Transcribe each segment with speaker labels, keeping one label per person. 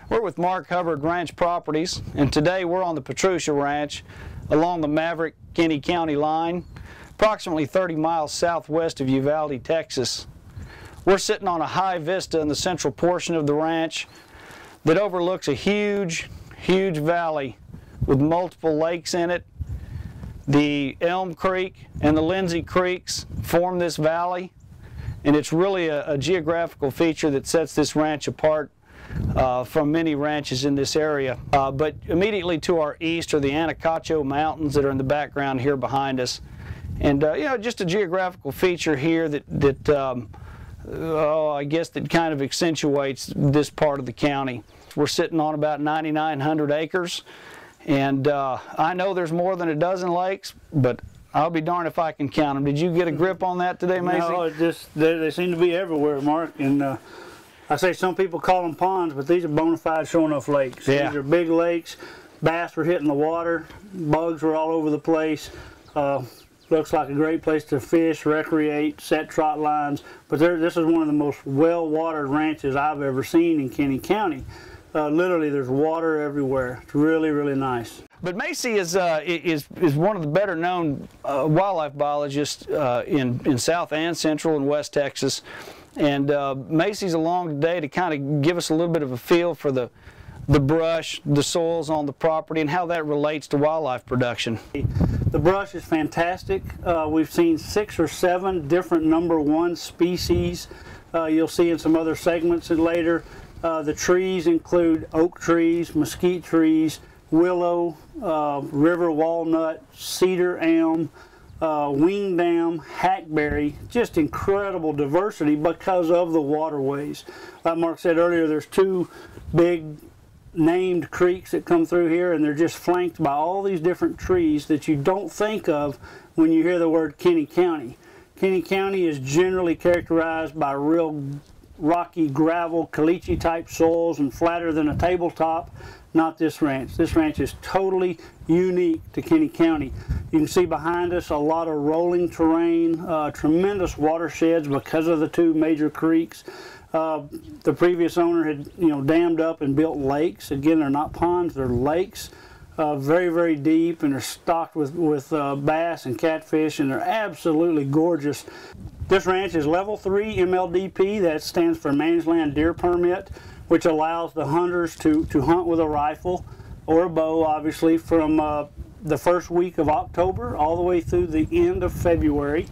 Speaker 1: We're with Mark Hubbard Ranch Properties, and today we're on the Patrucia Ranch along the Maverick-Kinney County line, approximately 30 miles southwest of Uvalde, Texas. We're sitting on a high vista in the central portion of the ranch that overlooks a huge valley with multiple lakes in it. The Elm Creek and the Lindsay Creeks form this valley, and it's really a geographical feature that sets this ranch apart from many ranches in this area. But immediately to our east are the Anacacho Mountains that are in the background here behind us. And you know, just a geographical feature here that I guess that kind of accentuates this part of the county. We're sitting on about 9,900 acres, and I know there's more than a dozen lakes, but I'll be darned if I can count them. Did you get a grip on that today, Macy?
Speaker 2: No, they seem to be everywhere, Mark. And I say some people call them ponds, but these are bona fide sure enough lakes.
Speaker 1: Yeah.
Speaker 2: These are big lakes. Bass were hitting the water. Bugs were all over the place. Looks like a great place to fish, recreate, set trot lines. But this is one of the most well-watered ranches I've ever seen in Kinney County. Literally, there's water everywhere. It's really, really nice.
Speaker 1: But Macy is one of the better known wildlife biologists in South and Central and West Texas. And Macy's along today to kind of give us a little bit of a feel for the brush, the soils on the property, and how that relates to wildlife production.
Speaker 2: The brush is fantastic. We've seen 6 or 7 different #1 species. You'll see in some other segments later. The trees include oak trees, mesquite trees, willow, river walnut, cedar elm, wingdam, hackberry. Just incredible diversity because of the waterways. Like Mark said earlier, there's 2 big named creeks that come through here, and they're just flanked by all these different trees that you don't think of when you hear the word Kinney County. Kinney County is generally characterized by real rocky gravel, caliche type soils and flatter than a tabletop. Not this ranch. This ranch is totally unique to Kinney County. You can see behind us a lot of rolling terrain, tremendous watersheds because of the 2 major creeks. The previous owner had, dammed up and built lakes. Again, they're not ponds, they're lakes. Very, very deep, and they're stocked with bass and catfish, and they're absolutely gorgeous. This ranch is level 3 MLDP, that stands for Managed Land Deer Permit, which allows the hunters to hunt with a rifle or a bow, obviously, from the first week of October all the way through the end of February.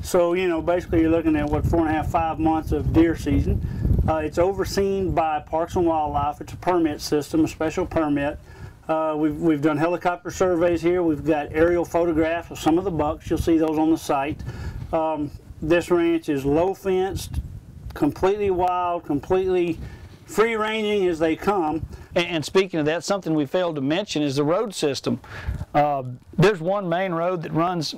Speaker 2: So, basically you're looking at, 4.5, 5 months of deer season. It's overseen by Parks and Wildlife. It's a permit system, a special permit. We've done helicopter surveys here. We've got aerial photographs of some of the bucks. You'll see those on the site. This ranch is low fenced, completely wild, completely free ranging as they come.
Speaker 1: And speaking of that, something we failed to mention is the road system. There's one main road that runs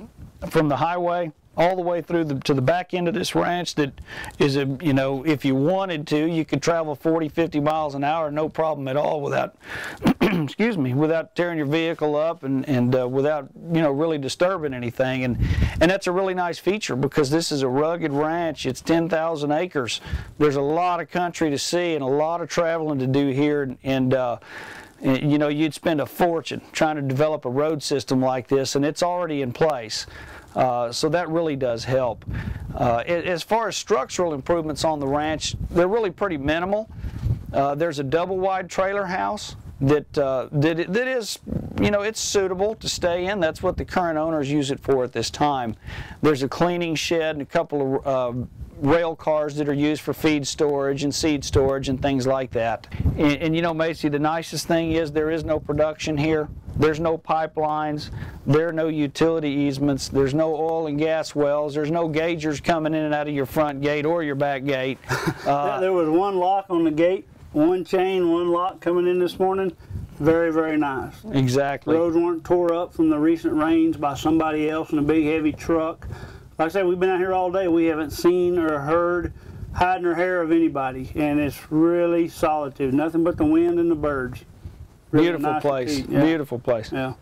Speaker 1: from the highway all the way through to the back end of this ranch that is if you wanted to, you could travel 40, 50 miles an hour, no problem at all, without excuse me, without tearing your vehicle up and without really disturbing anything. And that's a really nice feature because this is a rugged ranch. It's 10,000 acres. There's a lot of country to see and a lot of traveling to do here, and you'd spend a fortune trying to develop a road system like this, and it's already in place. So that really does help. As far as structural improvements on the ranch, they're really pretty minimal. There's a double-wide trailer house that is, it's suitable to stay in. That's what the current owners use it for at this time. There's a cleaning shed and a couple of rail cars that are used for feed storage and seed storage and things like that. And Macy, the nicest thing is there is no production here. There's no pipelines, there are no utility easements, there's no oil and gas wells, there's no gaugers coming in and out of your front gate or your back gate.
Speaker 2: There was one lock on the gate, one chain, one lock coming in this morning. Very, very nice.
Speaker 1: Exactly.
Speaker 2: Roads weren't tore up from the recent rains by somebody else in a big heavy truck. Like I said, we've been out here all day. We haven't seen or heard hiding or hair of anybody, and it's really solitude. Nothing but the wind and the birds. Really
Speaker 1: beautiful
Speaker 2: nice
Speaker 1: place.
Speaker 2: Yeah.
Speaker 1: Beautiful place.
Speaker 2: Yeah.